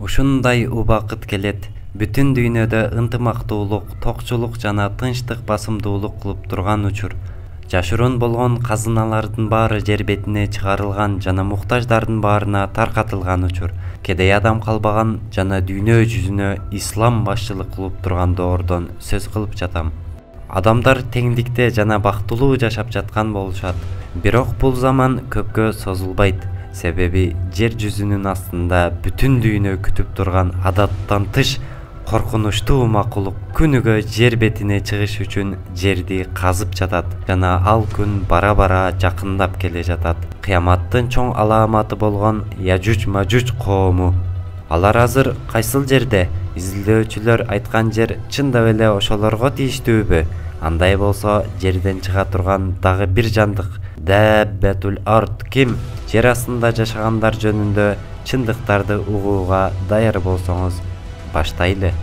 Ушундай убакыт келет. Бүтүн дүйнөдө ынтымактуулук, токчулук жана тынчтык басымдуулук кылып турган учур. Жашыруун болгон казыналардын баары жер бетине чыгарылган жана муктаждардын баарына таркатылган учур. Кедей адам калбаган жана дүйнө жүзүнө ислам башчылык кылып турган доордон сөз кылып жатам. Адамдар теңдикте жана бактылуу жашап жаткан болушат. Бирок бул заман көпкө созулбайт. Себеби жер жүзүнүн астында бүтүн дүйнө күтүп турган адаттан тыш коркунучтуу макулук күнүгө жер бетине чыгыш үчүн жерди казып жатат жана ал күн бара-бара жакындап келе жатат. Кыяматтын чоң аламаты болгон Яжуж-Мажуж коому. Алар азыр кайсыл жерде? Изилдөөчүлөр айткан жер чындап эле ошолорго тийиштүүбү? Андай болсо жерден чыга турган дагы бир жандык Даббатул ард ким? Жер астында жашагандар жөнүндө чындыктарды угууга даяр болсоңуз, баштайлы.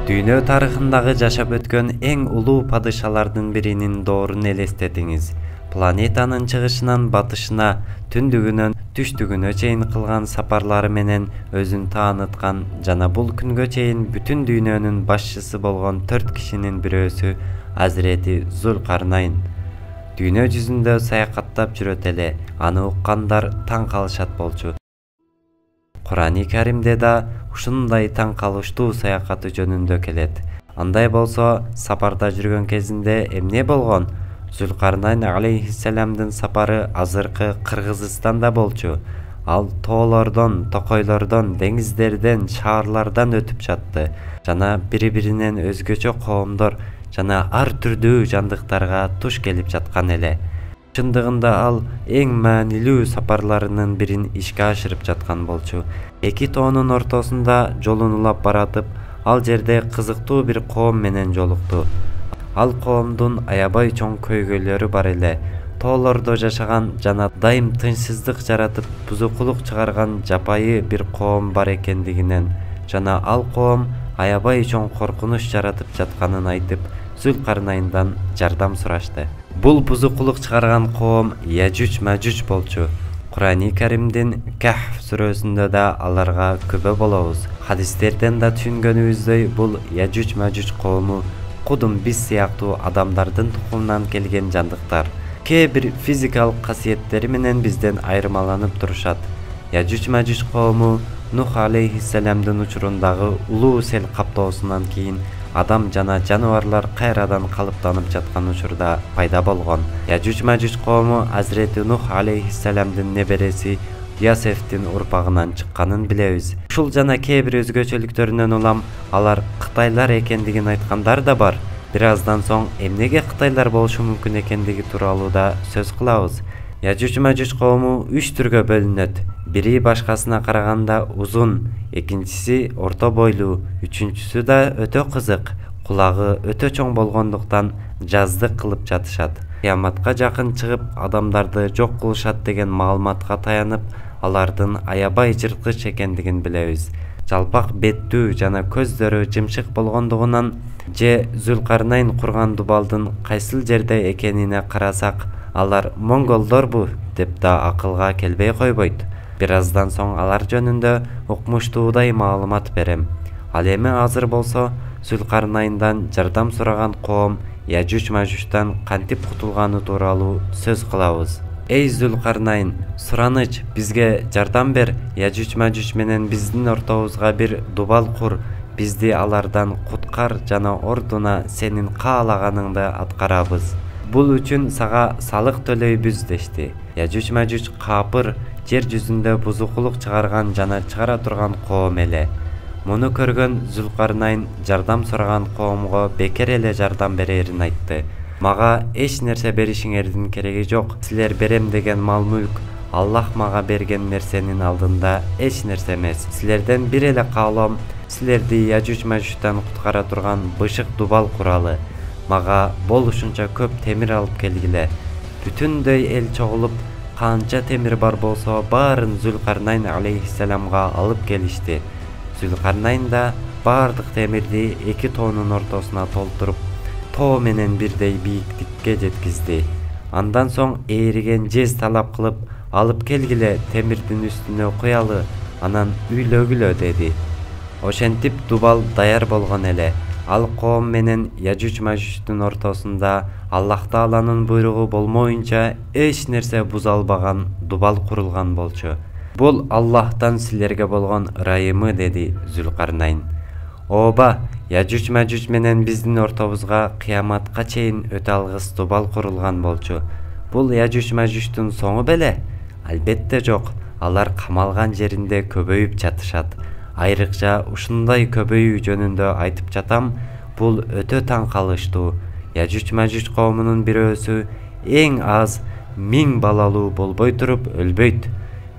Дүйнө тарыхындагы жашап өткөн эң улуу падышалардын биринин доорун элестетиңиз. Планетанын чыгышынан батышына, түндүгүнөн түштүгүнө чейин кылган сапарлары менен өзүн тааныткан жана бул күнгө чейин бүтүн дүйнөнүн башчысы болгон 4 кишинин бирөөсү Азирети Зулкарнайн. Дүйнө жүзүндө саякаттап жүрөт эле, аны уккандар таң калышат болчу. Кур'ани Каримде да ушундай таң калыштуу саякаты жөнүндө келет. Андай болсо, сапарда жүргөн кезинде эмне болгон? Зулкарнайн алейхиссаламдын сапары азыркы Кыргызстанда болчу. Ал тоолордон, токойлордон, деңиздерден, шаарлардан өтүп жатты жана бири-биринен өзгөчө коомдор жана ар түрдүү жандыктарга туш келип жаткан эле. Чындыгында ал эң маанилүү сапарларынын бирин ишке ашырып жаткан болчу. Эки тоонун ортосунда жолун улап баратып, ал жерде кызыктуу бир коом менен жолукту. Ал коомдун аябай чоң көйгөйлөрү бар эле. Тоолордо жашаган жана дайым тынчсыздык жаратып, бузукулук чыгарган жапайы бир коом бар экендигинен жана ал коом аябай чоң коркунуч жаратып жатканын айтып, Зулкарнайндан жардам сурашты. Бул бузукулук чыгарган коом Яжуж-Мажуж болчу. Кур'ани Каримдин Кахф сүрөсүндө да аларга күбө болобуз. Хадистерден да түшүнгөнүбүздөй, бул Яжуж-Мажуж коому кудум биз сыяктуу адамдардын тукумунан келген жандыктар. Кээ бир физикалык касиеттери менен бизден айырмаланып турушат. Яжуж-Мажуж коому Нух алейхиссаламдын учурундагы улуу сел каптоосунан кийин адам жана жаныбарлар кайрадан калыптанып жаткан учурда пайда болгон. Яжуж-Мажуж коому Азирети Нух алейхиссаламдын небереси Ясефтин урпагынан чыкканын билебиз. Ушул жана кээ бир өзгөчөлүктөрүнөн улам алар кытайлар экендигин айткандар да бар. Бир аздан соң эмнеге кытайлар болушу мүмкүн экендиги тууралуу да сөз кылабыз. Яжуж-Мажуж коому 3 түргө бөлүнөт. Бири башкасына караганда узун, экинчиси орто бойлуу, үчүнчүсү да өтө кызык, кулагы өтө чоң болгондуктан жаздык кылып жатышат. Кыяматка жакын чыгып адамдарды жок кылышат деген маалыматка таянып, алардын аябай жырткыч экендигин билебиз. Жалпак беттүү жана көздөрү жымшык болгондугунан же Зулкарнайн курган дубалдын кайсыл жерде экенине карасак, алар монголдорбу деп да акылга келбей койбойт. Бир аздан соң алар жөнүндө укмуштуудай маалымат берем. Ал эми азыр болсо Зулкарнайндан жардам сураган коом Яжуж-Мажуждан кантип кутулганы тууралуу сөз кылабыз. Эй Зулкарнайн, сураныч, бизге жардам бер. Яжуж-Мажуж менен биздин ортобузга бир дубал кур. Бизди алардан куткар жана ордуна сенин каалаганыңды аткарабыз. Бул үчүн сага салык төлөйбүз дешти. Яжуж-Мажуж капыр, жер жүзүндө бузукулук чыгарган жана чыгара турган коом эле. Муну көргөн Зулкарнайн жардам сураган коомго бекер эле жардам берерин айтты. Мага эч нерсе беришиңердин кереги жок. Силер берем деген мал-мүлк Аллах мага берген нерсенин алдында эч нерсе эмес. Силерден бир эле каалоом, силерди Яжуж-Мажуждан куткара турган бышык дубал куралы. Мага болушунча көп темир алып келгиле. бүтүндөй эл чогулуп, канча темир бар болсо баарын Зүлкарнайн алейхиссаламга алып келишти. Зүлкарнайн да баардык темирди 2 тоонун ортосуна толтуруп, тоо менен бирдей бийиктикке жеткизди. Андан соң ээриген жез талап кылып, алып келгиле темирдин үстүнө куялы, анан үйлөгүлө деди. Ошентип дубал даяр болгон эле. Ал коом менен Яжуч Мажучтун ортосунда Аллах Тааланын буйругу болмоюнча эч нерсе буза албаган дубал курулган болчу. Бул Аллахтан силерге болгон ырайымы, деди Зүлкарнайн. Ооба, Яжуч Мажуч менен биздин ортобузга кыяматка чейин өтө алгыс дубал курулган болчу. Бул Яжуч Мажучтун соңу беле? Албетте жок. Алар камалган жеринде көбөйүп жатышат. Айрыкча ушундай көбөйүү жөнүндө айтып жатам, бул өтө таң калыштуу. Яжуч Мажуч коомунун бирөөсү эң аз 1000 балалуу болбой туруп өлбөйт.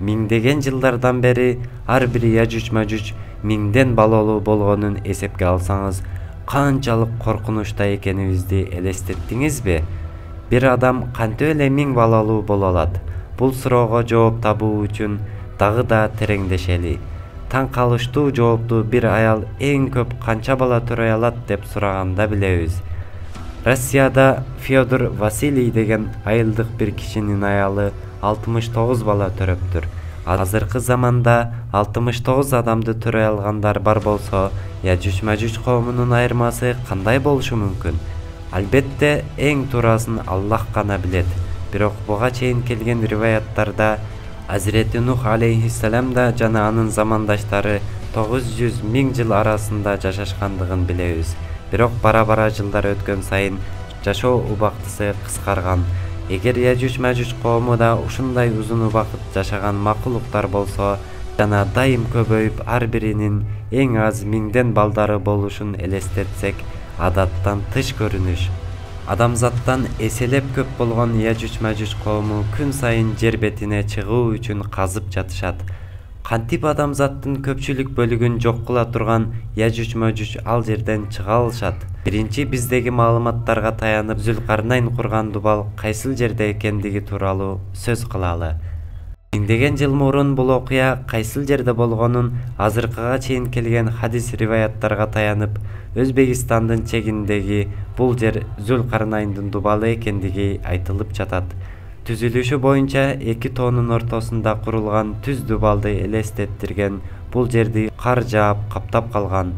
Миңдеген жылдардан бери ар бир Яжуч Мажуч 1000ден балалуу болгонун эсепке алсаңыз, канчалык коркунучта экенибизди элестеттиңизби? Бир адам кантип эле 1000 балалуу боло алат? Бул суроого жооп табуу үчүн дагы да тереңдешели. Таң калыштуу жоопту бир аял эң көп канча бала төрөй алат деп сураганда билебиз. Россияда Федор Василий деген айылдык бир кишинин аялы 69 бала төрөптүр. Азыркы заманда 69 адамды төрөй алгандар бар болсо, Яжуч Мажуч коомунун айырмасы кандай болушу мүмкүн? Албетте эң туурасын Аллах гана билет. Бирок буга чейин келген риваяттарда Азирети Нух алейхиссалам да жана анын замандаштары 900 000 жыл арасында жашашкандыгын билебиз. Бирок бара-бара жылдар өткөн сайын жашоо убактысы кыскарган. Эгер Яжуч Мажуч коому да ушундай узун убакыт жашаган макулуктар болсо, жана дайым көбөйүп ар биринин эң аз 1000ден балдары болушун элестетсек, адаттан тыш көрүнүш. Адамзаттан эселеп көп болгон Яжуч Мажуч коому күн сайын жер бетине чыгуу үчүн казып жатышат. Кантип адамзаттын көпчүлүк бөлүгүн жок кыла турган Яжуч Мажуч ал жерден чыга алышат? Биринчи биздеги маалыматтарга таянып, Зүлкарнайн курган дубал кайсыл жерде экендиги тууралуу сөз кылалы. Миңдеген жыл мурун бул окуя кайсыл жерде болгонун азыркыга чейин келген хадис риваяттарга таянып, Өзбекстандын чегиндеги бул жер Зүлкарнайндын дубалы экендиги айтылып жатат. Түзүлүшү боюнча 2 тоонун ортосунда курулган түз дубалды элестеттирген бул жерди кар жаап каптап калган.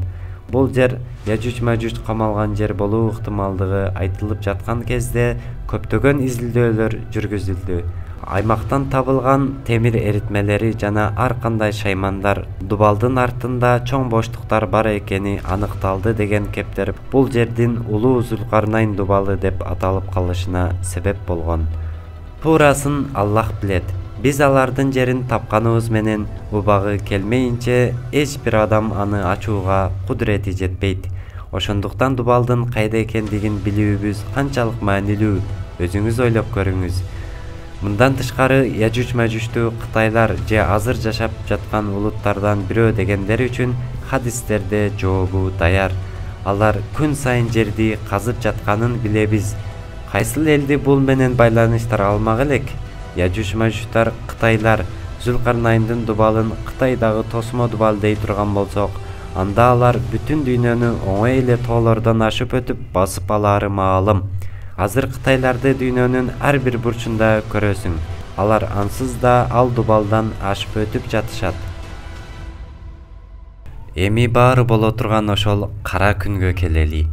Бул жер Яжуч Мажуч камалган жер болуу ыктымалдыгы айтылып жаткан кезде көптөгөн изилдөөлөр жүргүзүлдү. Аймактан табылган темир эритмелери жана ар кандай шаймандар дубалдын артында чоң боштуктар бар экени аныкталды деген кептер бул жердин улуу Зүлкарнайн дубалы деп аталып калышына себеп болгон. Туурасын Аллах билет. Биз алардын жерин тапканыбыз менен убагы келмейинче эч бир адам аны ачууга кудурети жетпейт. Ошондуктан дубалдын кайда экендигин билүүбүз канчалык маанилүү, өзүңүз ойлоп көрүңүз. Мындан тышкары Яжуч Мажучту Кытайлар же азыр жашап жаткан улуттардан бирөө дегендер үчүн хадистерде жообу даяр. Алар күн сайын жерди казып жатканын билебиз. Кайсыл элди бул менен байланыштыра алмак элек? Яжуч Мажучтар Кытайлар Зүлкарнайндын дубалын Кытайдагы тосмо дубал дей турган болсок, анда алар бүтүн дүйнөнү оңой эле тоолордон ашып өтүп басып алаары маалым. Азыр Кытайларды дүйнөнүн ар бир бурчунда көрөсүң. Алар ансыз да ал дубалдан ашып өтүп жатышат. Эми баары боло турган ошол кара күнгө келели.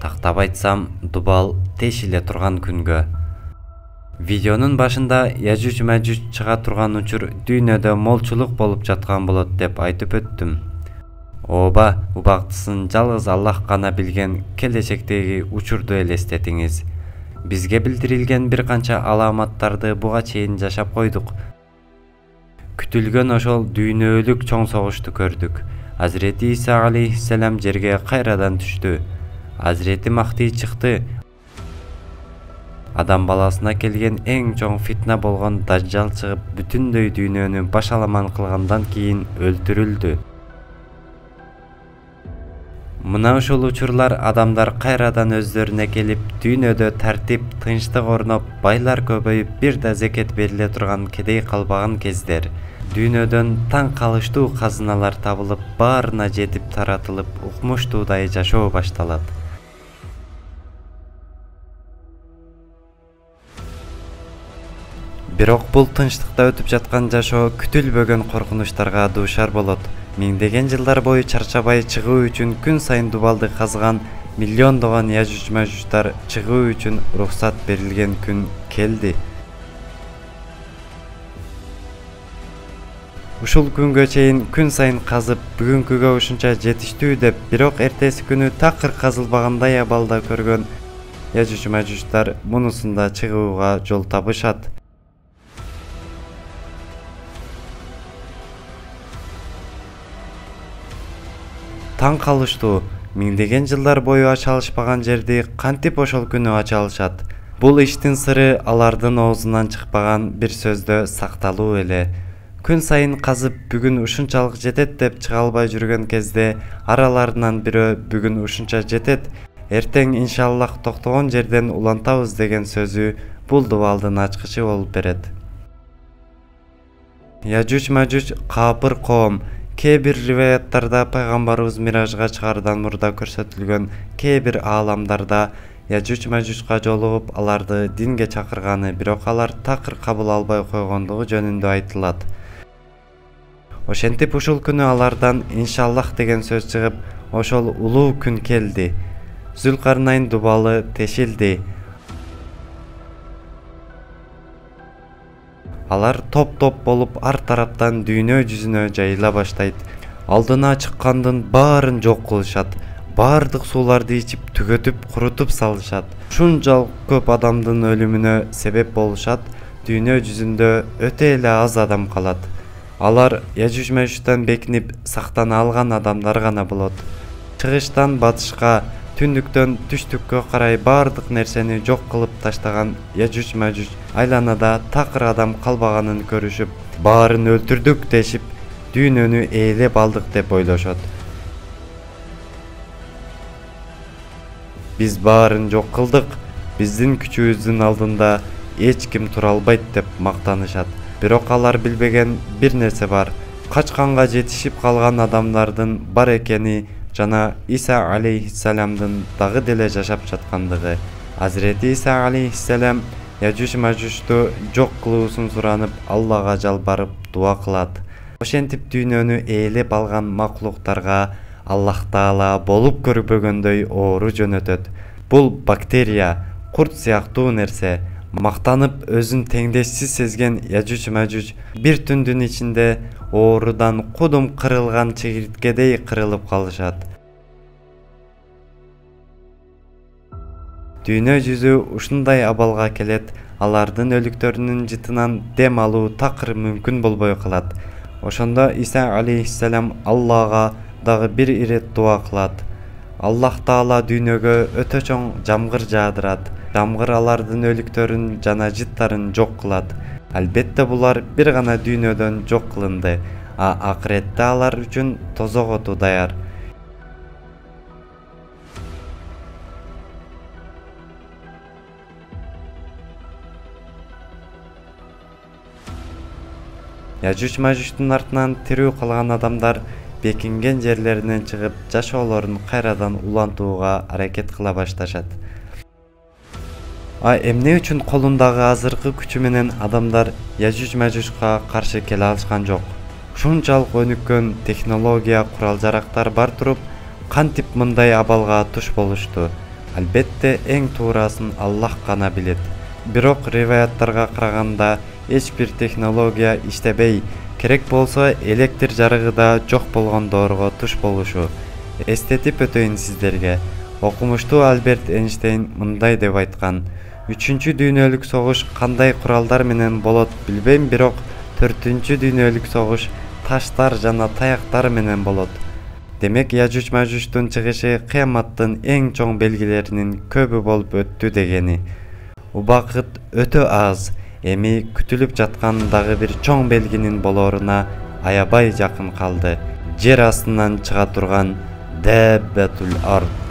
Тактап айтсам, дубал тешиле турган күнгө. Видеонун башында Яжуч Мажуч чыга турган учур дүйнөдө молчулук болуп жаткан болот деп айтып өттүм. Ооба, убактысын жалгыз Аллах гана билген келечектеги учурду элестетиңиз. Бизге билдирилген бир канча аламаттарды буга чейин жашап койдук. Күтүлгөн ошол дүйнөлүк чоң согушту көрдүк. Азирети Иса алейхиссалам жерге кайрадан түштү. Азирети Махди чыкты. Адам баласына келген эң чоң фитна болгон Дажжал чыгып, бүтүндөй дүйнөнү башаламан кылгандан кийин өлтүрүлдү. Мына ушул учурлар адамдар кайрадан өздөрүнө келип, дүйнөдө тартип, тынчтык орноп, байлар көбөйүп, бир да зекет бериле турган кедей калбаган кездер. Дүйнөдөн таң калыштуу казыналар табылып, баарына жетип таратылып, укмуштуудай жашоо башталат. Бирок бул тынчтыкта өтүп жаткан жашоо күтүлбөгөн коркунучтарга дуушар болот. Миңдеген жылдар бою чарчабай чыгуу үчүн күн сайын дубалды казган миллиондогон яжуж-мажуждар чыгуу үчүн уруксат берилген күн келди. Ушул күнгө чейин күн сайын казып, бүгүнкүгө ушунча жетиштүү деп, бирок эртеси күнү такыр казылбагандай абалда көргөн яжуж-мажуждар мунусунда чыгууга жол табышат. Таң калыштуу, миңдеген жылдар бою ача алышпаган жерди кантип ошол күнү ача алышат? Бул иштин сыры алардын оозунан чыкпаган бир сөздө сакталуу эле. Күн сайын казып, бүгүн ушунчалык жетет деп чыга албай жүргөн кезде араларынан бирөө бүгүн ушунча жетет, эртең иншаллах токтогон жерден улантабыз деген сөзү бул дубалдын ачкычы болуп берет. Яжуж-мажуж каапыр коом. Кээ бир риваяттарда пайгамбарыбыз миражга чыгардан мурда көрсөтүлгөн кээ бир ааламдарда яжуж-мажужга жолугуп аларды динге чакырганы, бирок алар такыр кабыл албай койгондугу жөнүндө айтылат. Ошентип ушул күнү алардан иншаллах деген сөз чыгып, ошол улуу күн келди. Зүлкарнайн дубалы тешилди. Алар топ-топ болуп ар тараптан дүйнө жүзүнө жайыла баштайт. Алдына чыккандын баарын жок кылышат. Баардык сууларды ичип, түгөтүп, курутуп салышат. Ушунчалык көп адамдын өлүмүнө себеп болушат. Дүйнө жүзүндө өтө эле аз адам калат. Алар яжуж-мажуждан бекинип сактана алган адамдар гана болот. Чыгыштан батышка, түндүктөн түштүккө карай баардык нерсени жок кылып таштаган яжуж-мажуж айланада такыр адам калбаганын көрүшүп, баарын өлтүрдүк дешип, дүйнөнү ээлеп алдык деп ойлошот. Биз баарын жок кылдык, биздин күчүбүздүн алдында эч ким тура албайт деп мактанышат. Бирок алар билбеген бир нерсе бар. Качканга жетишип калган адамдардын бар экени жана Иса алейхиссаламдын дагы деле жашап жаткандыгы. Азирети Иса алейхиссалам яжуж-мажужду жок кылуусун суранып, Аллага жалбарып дуа кылат. Ошентип дүйнөнү ээлеп алган макулуктарга Аллах Таала болуп көрбөгөндөй оору жөнөтөт. Бул бактерия, курт сыяктуу нерсе. Мактанып өзүн теңдешсиз сезген яжуж-мажуж бир түндүн ичинде оорудан кудум кырылган чегирткедей кырылып калышат. Дүйнө жүзү ушундай абалга келет, алардын өлүктөрүнүн жытынан дем алуу такыр мүмкүн болбой калат. Ошондо Иса алейхиссалам Аллага дагы бир ирет дуа кылат. Аллах Таала дүйнөгө өтө чоң жамгыр жаадырат. Жамгыр алардын өлүктөрүн жана жыттарын жок кылат. Албетте булар бир гана дүйнөдөн жок кылынды, акыретте алар үчүн тозок оту даяр. Яжуж-мажуждун артынан тирүү калган адамдар бекинген жерлеринен чыгып, жашоолорун кайрадан улантууга аракет кыла башташат. Эмне үчүн колундагы азыркы күчү менен адамдар яжуж-мажужга каршы келе алышкан жок? Ушунчалык өнүккөн технология, курал-жарактар бар туруп, кантип мындай абалга туш болушту? Албетте эң туурасын Аллах гана билет. Бирок риваяттарга караганда эч бир технология иштебей, керек болсо электр жарыгы да жок болгон доорго туш болушу. Эстетип өтөйүн сиздерге. Окумуштуу Альберт Эйнштейн мындай деп айткан: 3-чү дүйнөлүк согуш кандай куралдар менен болот билбейм, бирок 4-чү дүйнөлүк согуш таштар жана таяктар менен болот. Демек яжуж-мажуждун чыгышы кыяматтын эң чоң белгилеринин көбү болуп өттү дегени. Убакыт өтө аз. Эми күтүлүп жаткан дагы бир чоң белгинин болоруна аябай жакын калды. Жер астынан чыга турган Dabbatul ard.